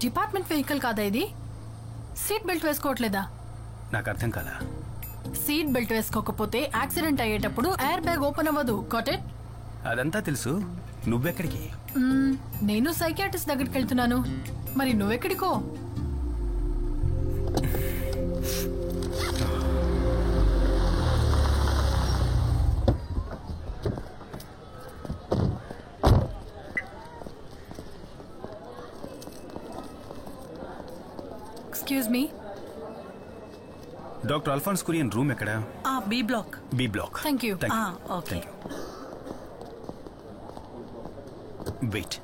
Department vehicle కాదా ఇది? Seat belt వేసుకోవట్లేదా? నాకు అర్థం కాదా? సీట్ బెల్ట్ వేసుకోకపోతే యాక్సిడెంట్ అయ్యేటప్పుడు ఎయిర్ బ్యాగ్ ఓపెన్ అవ్వదు. Got it? అదంతా తెలుసు. నువ్వెక్కడికి? నేను సైకియాట్రిస్ట్ దగ్గరికి వెళ్తున్నాను. మరి నువ్వెక్కడికో? Excuse me, doctor Alphonse Kurian room ఎక్కడ? B block. B block. Thank you. Okay. Wait.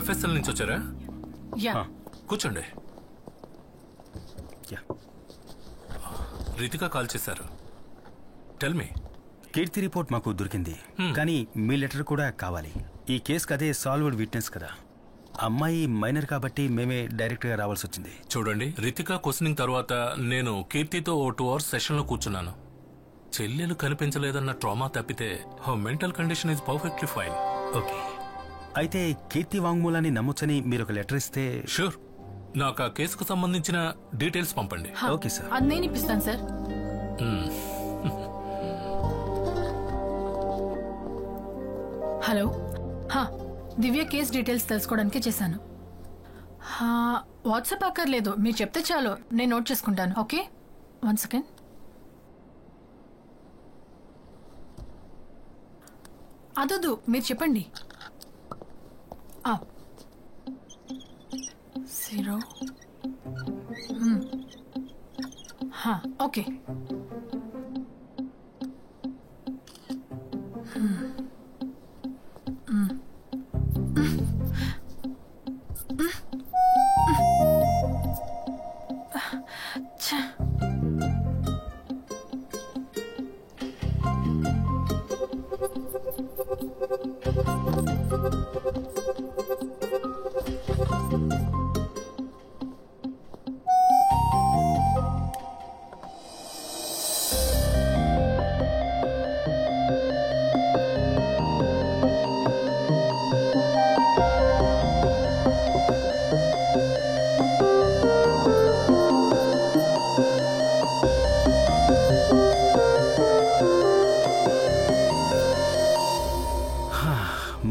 FSL నుంచి వచ్చారా? యా. కూర్చోండి. యా. రితిక కాల్ చేశారు. Tell me. కీర్తి రిపోర్ట్ మాకు దొరికింది, కానీ మీ లెటర్ కూడా కావాలి. ఈ కేసుకి అదే సాల్వ్డ్ విట్నెస్ కదా. అమ్మాయి మైనర్ కాబట్టి మేమే డైరెక్ట్ గా రావాల్సి వచ్చింది. చూడండి, రితిక క్వశ్చనింగ్ తర్వాత నేను కీర్తితో ఓ 2 hours సెషన్ లో కూర్చున్నాను. చెల్లెలు కనిపించలేదన్న ట్రామా తప్పితే mental condition is perfectly fine. Okay, అయితే కీర్తి వాంగ్మూలాన్ని నమ్మొచ్చని మీరు ఒక లెటర్ ఇస్తే. షూర్. నాకు ఆ కేసుకు సంబంధించిన డీటెయిల్స్ పంపండి. Okay sir. అది నేను ఇప్పిస్తాను సార్. హలో. దివ్య కేస్ డీటెయిల్స్ తెలుసుకోవడానికి చేశాను. వాట్సాప్ అక్కర్లేదు, మీరు చెప్తే చాలు, నేను నోట్ చేసుకుంటాను. Okay, 1 second. అదొద్దు, మీరు చెప్పండి. 0. ఓకే.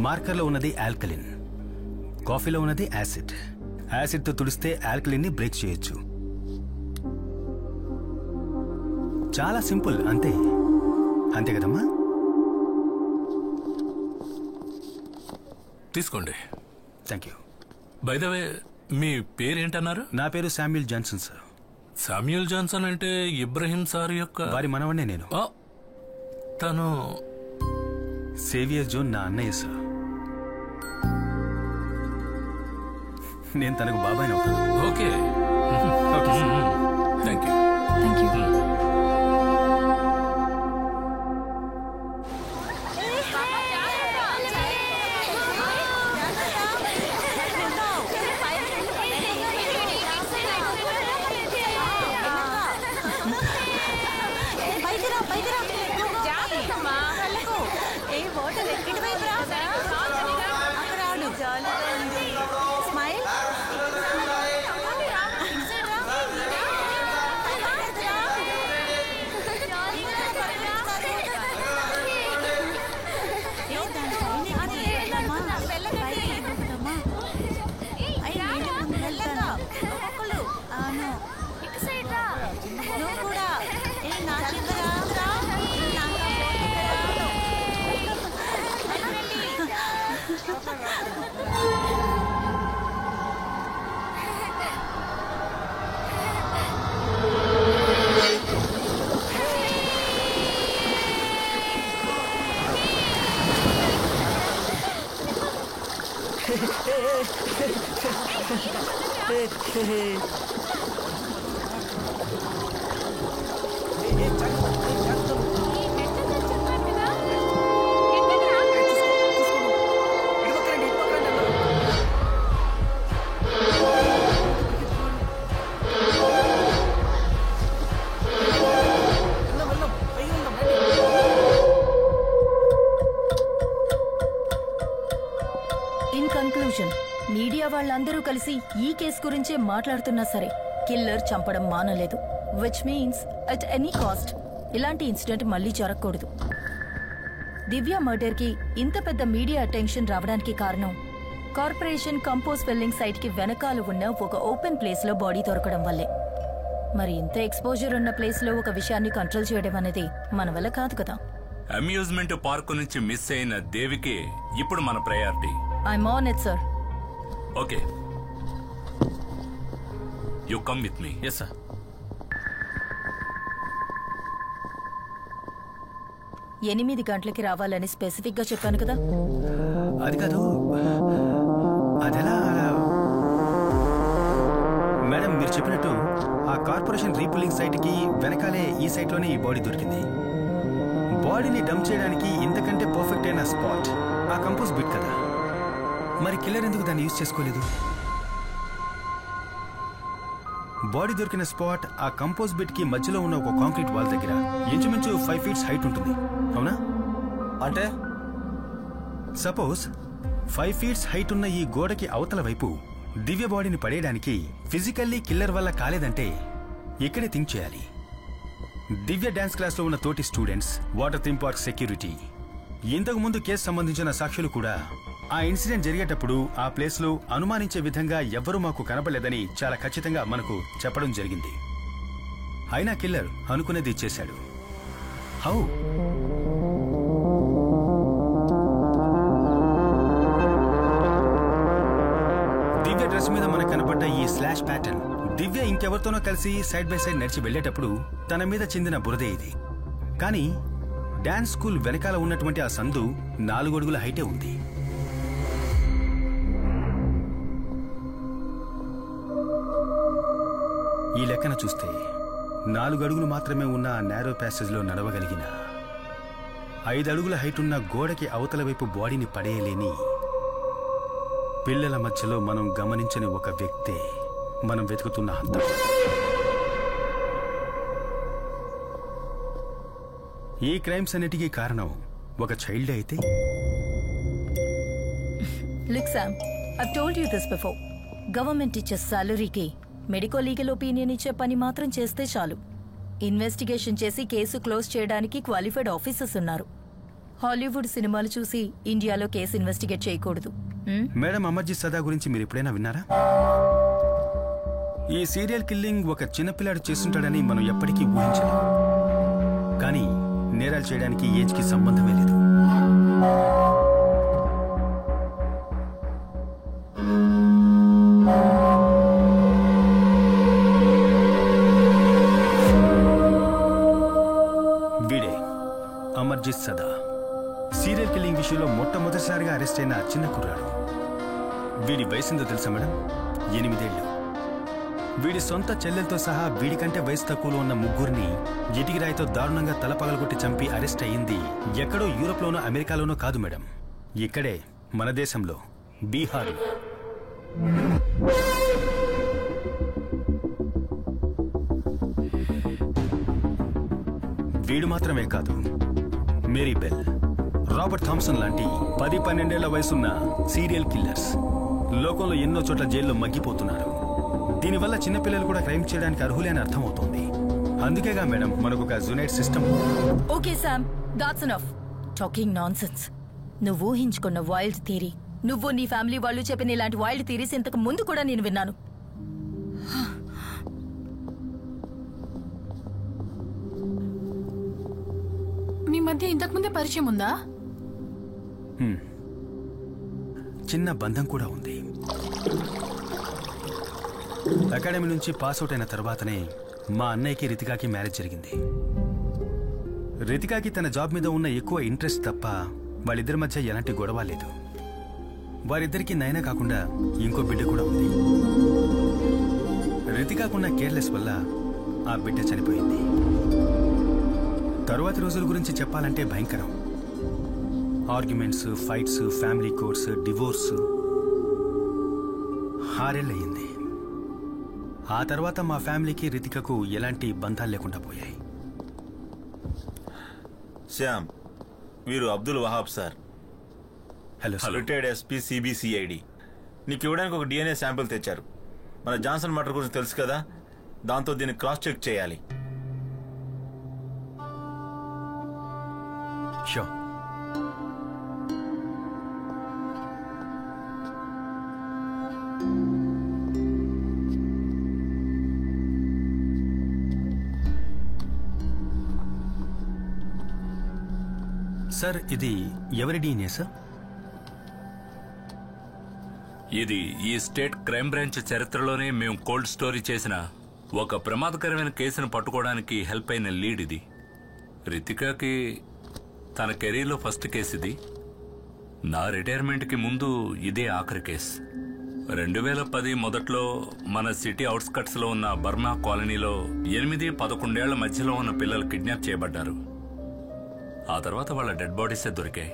మార్కర్లో ఉన్నది ఆల్కలిన్, కాఫీలో ఉన్నది యాసిడ్. యాసిడ్తో తుడిస్తే ఆల్కలిన్ని బ్రేక్ చేయొచ్చు. చాలా సింపుల్, అంతే. అంతే కదమ్మా? తీసుకోండి. Thank you. By the way, మీ పేరేంటన్నారు? నా పేరు Samuel Johnson sir. Samuel Johnson అంటే ఇబ్రహీం సార్ యొక్క వారి మనవన్నే నేను. తను సేవియర్ జోన్ నా అన్నయ్య సార్. నేను తనకు బాబాయ్ అవుతాను. Okay. Okay sir. Thank you. Thank you. Conclusion, media వాళ్ళందరూ కలిసి ఈ కేసు గురించే మాట్లాడుతున్నా సరే కిల్లర్ చంపడం మానలేదు. Which means at any cost ఇలాంటి ఇన్సిడెంట్ మళ్ళీ జరగకూడదు. దివ్య మర్డర్ కి ఇంత పెద్ద మీడియా అటెన్షన్ రావడానికి కారణం కార్పొరేషన్ కంపోజ్ ఫిల్లింగ్ సైట్ కి వెనకాల ఉన్న ఒక ఓపెన్ ప్లేస్ లో బాడీ దొరకడం వల్లే. మరి ఇంత ఎక్స్పోజర్ ఉన్న ప్లేస్ లో ఒక విషయాన్ని కంట్రోల్ చేయడం అనేది మన వల్ల కాదు కదా. అమ్యూజ్మెంట్ పార్క్ నుంచి మిస్ అయిన దేవికి ఇప్పుడు మన priority. I'm on it sir. Okay, you come with me. Yes sir. 8 గంటలకి రావాలని స్పెసిఫిక్ గా చెప్పాను కదా. అది కాదు, అదెలా మేడం? మీరు చెప్పినట్టు ఆ కార్పొరేషన్ రీపుల్లింగ్ సైట్ కి వెనకాలే ఈ సైట్ లోనే ఈ బాడీ దొరికింది. బాడీని డంప్ చేయడానికి ఇంతకంటే పర్ఫెక్ట్ అయిన స్పాట్ ఆ కంపోజ్ బిట్ కదా. మరి కిల్లర్ ఎందుకు దాన్ని యూజ్ చేసుకోలేదు? బాడీ దొరికిన స్పాట్ ఆ కంపోజ్ బిట్ కి మధ్యలో ఉన్న ఒక కాంక్రీట్ వాల్ దగ్గర ఇంచుమించు 5 feet హైట్ ఉంటుంది, అవునా? అంటే సపోజ్ 5 feet హైట్ ఉన్న ఈ గోడకి అవతల వైపు దివ్య బాడీని పడేయడానికి ఫిజికల్లీ కిల్లర్ వల్ల కాలేదంటే ఇక్కడే థింక్ చేయాలి. దివ్య డాన్స్ క్లాస్ లో ఉన్న తోటి students, water theme park security, ఇంతకు ముందు కేసు సంబంధించిన సాక్షులు కూడా ఆ ఇన్సిడెంట్ జరిగేటప్పుడు ఆ ప్లేస్ లో అనుమానించే విధంగా ఎవ్వరూ మాకు కనపడలేదని చాలా ఖచ్చితంగా మనకు చెప్పడం జరిగింది. అయినా కిల్లర్ అనుకునేది ఇచ్చేశాడు. హౌ? దివ్య డ్రెస్ మీద మనకు కనపడ్డ ఈ స్లాష్ ప్యాటర్న్ దివ్య ఇంకెవరితోనో కలిసి సైడ్ బై సైడ్ నడిచి వెళ్లేటప్పుడు తన మీద చెందిన బురదే ఇది. కానీ డాన్స్ స్కూల్ వెనకాల ఉన్నటువంటి ఆ సందు 4 అడుగుల హైటే ఉంది. ఈ లెక్కన చూస్తే 4 అడుగులు మాత్రమే ఉన్న ఆ నేరో ప్యాసేజ్ లో నడవగలిగిన 5 అడుగుల హైట్ ఉన్న గోడకి అవతల వైపు బాడీని పడేయలేని పిల్లల మధ్యలో మనం గమనించని ఒక వ్యక్తే మనం వెతుకుతున్న హంతకుడు. ఈ క్రైమ్స్ అన్నిటికీ కారణం ఒక చైల్డ్ అయితే? Look Sam, I've told you this before. Government ఇచ్చే సాలరీకి మెడికో లీగల్ ఒపీనియన్ ఇచ్చే పని మాత్రం చేస్తే చాలు. ఇన్వెస్టిగేషన్ చేసి కేసు క్లోజ్ చేయడానికి క్వాలిఫైడ్ ఆఫీసర్స్ ఉన్నారు. హాలీవుడ్ సినిమాలు చూసి ఇండియాలో కేసు ఇన్వెస్టిగేట్ చేయకూడదు. మేడం, అమర్జీత్ సదా గురించి మీరు ఎప్పుడైనా విన్నారా? ఈ సీరియల్ కిల్లింగ్ ఒక చిన్నపిల్లాడు చేస్తుంటాడని మనం ఎప్పటికీ ఊహించలేం. కానీ నేరాలు చేయడానికి ఏజ్కి సంబంధమే లేదు. వీడే అమర్జీత్ సదా, సీరియల్ కిల్లింగ్ విషయంలో మొట్టమొదటిసారిగా అరెస్ట్ అయిన చిన్న కుర్రాడు. వీడి వయసుందో తెలుసా మేడం? 8 ఏళ్ళు. వీడి సొంత చెల్లెలతో సహా వీడికంటే వయసు తక్కువలో ఉన్న 3 ఇటికిరాయితో దారుణంగా తల పగలగొట్టి చంపి అరెస్ట్ అయ్యింది ఎక్కడో యూరోప్లోనో అమెరికాలోనో కాదు మేడం, ఇక్కడే మన దేశంలో, బీహార్. వీడు మాత్రమే కాదు, మేరీ బెల్, రాబర్ట్ థామ్సన్ లాంటి 10-12 ఏళ్ల వయసున్న సీరియల్ కిల్లర్స్ లోకంలో ఎన్నో చోట్ల జైల్లో మగ్గిపోతున్నారు. దీనివల్ల చిన్నపిల్లలు కూడా క్రైమ్ చేయడానికి అర్హులే అని అర్థమవుతోంది. అందుకేగా మేడం మనకు ఒక జునైట్ system. Okay Sam, that's enough talking nonsense. నువ్వు ఊహించుకున్న వైల్డ్ థియరీ, నువ్వు నీ ఫ్యామిలీ వాళ్ళు చెప్పిన ఇలాంటి వైల్డ్ థియరీస్ ఇంతకు ముందు కూడా నేను విన్నాను. మీ మధ్య ఇంతకుముందే పరిచయం ఉందా? చిన్న బంధం కూడా ఉంది. అకాడమీ నుంచి పాస్అవుట్ అయిన తర్వాతనే మా అన్నయ్యకి రితికాకి మ్యారేజ్ జరిగింది. రితికాకి తన జాబ్ మీద ఉన్న ఎక్కువ ఇంట్రెస్ట్ తప్ప వాళ్ళిద్దరి మధ్య ఎలాంటి గొడవ లేదు. వారిద్దరికీ నయన కాకుండా ఇంకో బిడ్డ కూడా ఉంది. రితికాకున్న కేర్లెస్ వల్ల ఆ బిడ్డ చనిపోయింది. తరువాతి రోజుల గురించి చెప్పాలంటే భయంకరం. Arguments, fights, family courts, divorce. 6 ఏళ్ళు అయ్యింది. ఆ తర్వాత మా ఫ్యామిలీకి రితికకు ఎలాంటి బంధాలు లేకుండా పోయాయి. శ్యామ్, వీరు Abdul Wahab sir, hello sir. Retired SP CBCID. నీకు ఇవ్వడానికి ఒక DNA శాంపిల్ తెచ్చారు. మన జాన్సన్ మర్డర్ గురించి తెలుసు కదా, దాంతో దీన్ని క్రాస్ చెక్ చేయాలి. షూర్. సార్ ఇది ఎవరి DNA సార్? ఇది ఈ స్టేట్ క్రైమ్ బ్రాంచ్ చరిత్రలోనే మేము కోల్డ్ స్టోరీ చేసిన ఒక ప్రమాదకరమైన కేసును పట్టుకోవడానికి హెల్ప్ అయిన లీడ్ ఇది. రితికాకి తన కెరీర్లో ఫస్ట్ కేసు ఇది. నా రిటైర్మెంట్కి ముందు ఇదే ఆఖరి కేసు. 2010 మొదట్లో మన సిటీ అవుట్స్కట్స్లో ఉన్న బర్మా కాలనీలో 8-11 ఏళ్ల మధ్యలో ఉన్న పిల్లలు కిడ్నాప్ చేయబడ్డారు. ఆ తర్వాత వాళ్ళ డెడ్ బాడీసే దొరికాయి.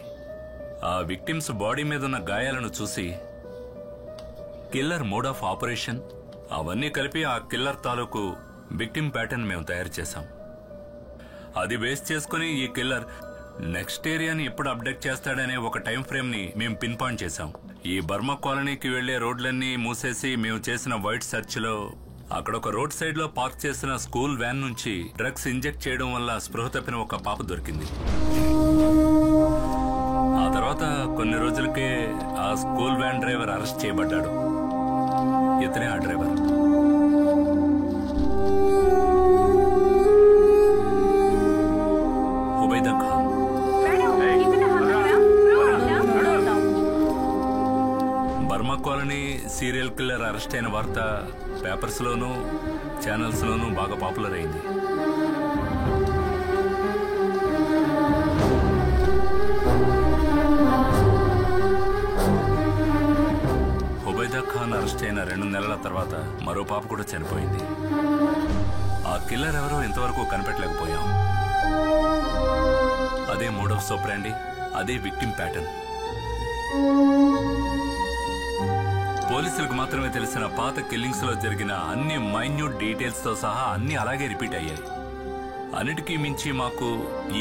ఆ విక్టిమ్స్ బాడీ మీద ఉన్న గాయాలను చూసి కిల్లర్ మోడ్ ఆఫ్ ఆపరేషన్ అవన్నీ కలిపి ఆ కిల్లర్ తాలూకు విక్టిమ్ ప్యాటర్న్ మేము తయారు చేశాం. అది బేస్ చేసుకుని ఈ కిల్లర్ నెక్స్ట్ ఏరియాని ఎప్పుడు అప్డేట్ చేస్తాడనే ఒక టైం ఫ్రేమ్ ని మేము పిన్ పాయింట్ చేశాం. ఈ బర్మా కాలనీకి వెళ్లే రోడ్లన్నీ మూసేసి మేము చేసిన వైట్ సర్చ్ లో అక్కడ ఒక రోడ్ సైడ్ లో పార్క్ చేసిన స్కూల్ వ్యాన్ నుంచి డ్రగ్స్ ఇంజెక్ట్ చేయడం వల్ల స్పృహ తప్పిన ఒక పాప దొరికింది. ఆ తర్వాత కొన్ని రోజులకే ఆ స్కూల్ వ్యాన్ డ్రైవర్ అరెస్ట్ చేయబడ్డాడు. ఇతనే ఆ driver. Hubaida Khan. Burma colony serial killer arrest అయిన వార్త పేపర్స్ లోనూ ఛానల్స్ లోనూ బాగా పాపులర్ అయింది. హుబైదా ఖాన్ అరెస్ట్ అయిన 2 నెలల తర్వాత మరో పాప కూడా చనిపోయింది. ఆ కిల్లర్ ఎవరో ఇంతవరకు కనిపెట్టలేకపోయాం. అదే మోడ్ ఆఫ్ సోప్రాండి, అదే విక్టిమ్ ప్యాటర్న్. పోలీసులకు మాత్రమే తెలిసిన పాత కిల్లింగ్స్ లో జరిగిన అన్ని మైన్యూట్ డీటెయిల్స్ తో సహా అన్ని అలాగే రిపీట్ అయ్యాయి. అన్నిటికీ మించి మాకు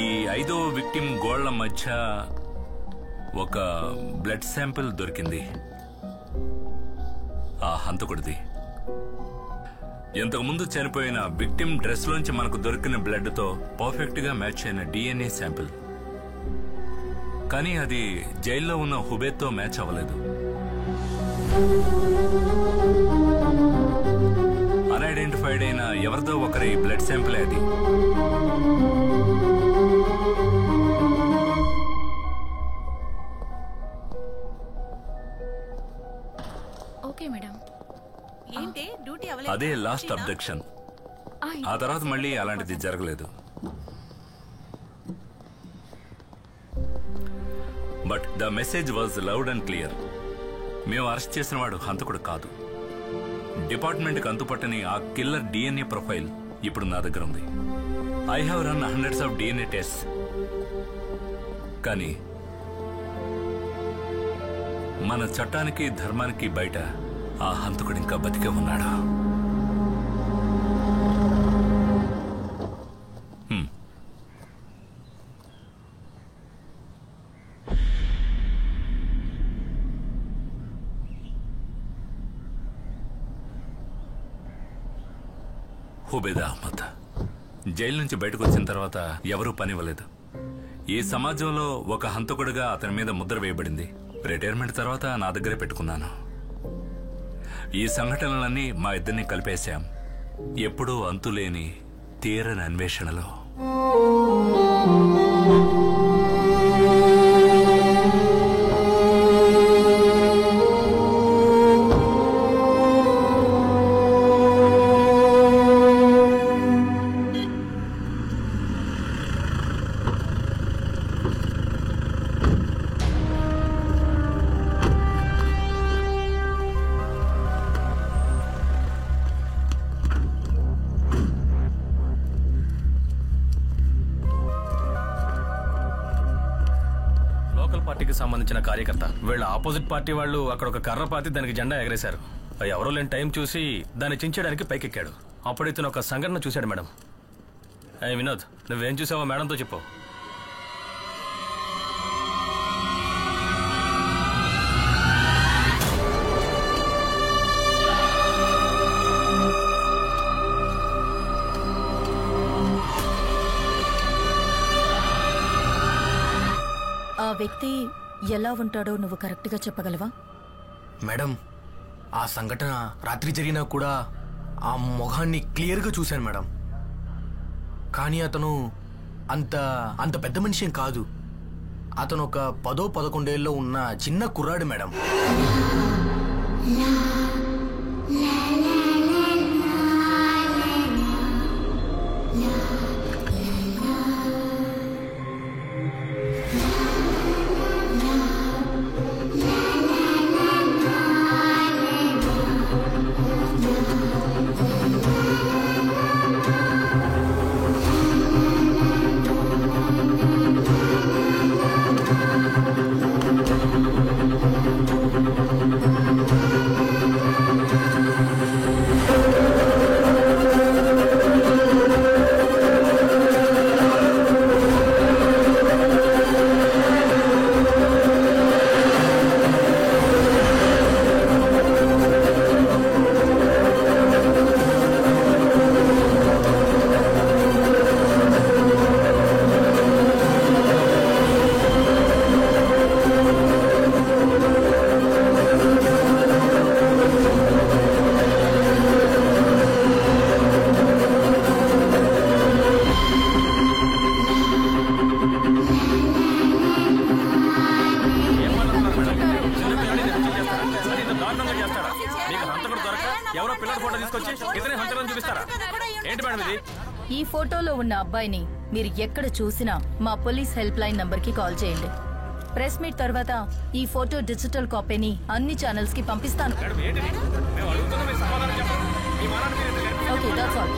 ఈ 5వ విక్టిమ్ గోళ్ల మధ్య ఒక బ్లడ్ శాంపిల్ దొరికింది. ఆ హంతకుడిది. ఇంతకుముందు చనిపోయిన విక్టిమ్ డ్రెస్ లోంచి మనకు దొరికిన బ్లడ్ తో పర్ఫెక్ట్ గా మ్యాచ్ అయిన DNA శాంపిల్. కానీ అది జైల్లో ఉన్న హుబేద్తో మ్యాచ్ అవ్వలేదు. అన్ఐడెంటిఫైడ్ అయిన ఎవరిదో ఒకరి బ్లడ్ శాంపిల్ అది. Okay madam. ఏంటి డ్యూటీ అవ్వలేదు? అదే లాస్ట్ అబ్డక్షన్. ఆ తర్వాత మళ్ళీ అలాంటిది జరగలేదు. But the message was loud and clear. మేము అరెస్ట్ చేసిన వాడు హంతకుడు కాదు. డిపార్ట్మెంట్కి అంతుపట్టని ఆ కిల్లర్ DNA ప్రొఫైల్ ఇప్పుడు నా దగ్గర ఉంది. I have run hundreds of DNA test. కానీ మన చట్టానికి ధర్మానికి బయట ఆ హంతకుడు ఇంకా బతికే ఉన్నాడు. హుబేదా అహ్మద్ జైలు నుంచి బయటకు వచ్చిన తర్వాత ఎవరూ పనివ్వలేదు. ఈ సమాజంలో ఒక హంతకుడిగా అతని మీద ముద్ర వేయబడింది. రిటైర్మెంట్ తర్వాత నా దగ్గరే పెట్టుకున్నాను. ఈ సంఘటనలన్నీ మా ఇద్దరిని కలిపేశాం. ఎప్పుడూ అంతులేని తీరని అన్వేషణలో. సంబంధించిన కార్యకర్త వీళ్ళ ఆపోజిట్ పార్టీ వాళ్ళు అక్కడ ఒక కర్ర పాతి దానికి జెండా ఎగరేశారు. ఎవరో లేని టైం చూసి దాన్ని చించడానికి పైకెక్కాడు. అప్పుడు ఇతను ఒక సంఘటన చూశాడు. మేడం, వినోద్, నువ్వేం చూసావో మేడంతో చెప్పు. వ్యక్తి ఎలా ఉంటాడో నువ్వు కరెక్ట్గా చెప్పగలవా? మేడం, ఆ సంఘటన రాత్రి జరిగినా కూడా ఆ మొహాన్ని క్లియర్గా చూశాను మేడం. కానీ అతను అంత అంత పెద్ద మనిషి ఏం కాదు. అతను ఒక 10-11 ఉన్న చిన్న కుర్రాడు మేడం. ఈ ఫోటోలో ఉన్న అబ్బాయిని మీరు ఎక్కడ చూసినా మా పోలీస్ హెల్ప్ లైన్ నంబర్ కి కాల్ చేయండి. ప్రెస్ మీట్ తర్వాత ఈ ఫోటో డిజిటల్ కాపీని అన్ని ఛానల్స్ కి పంపిస్తాను. Okay, that's all.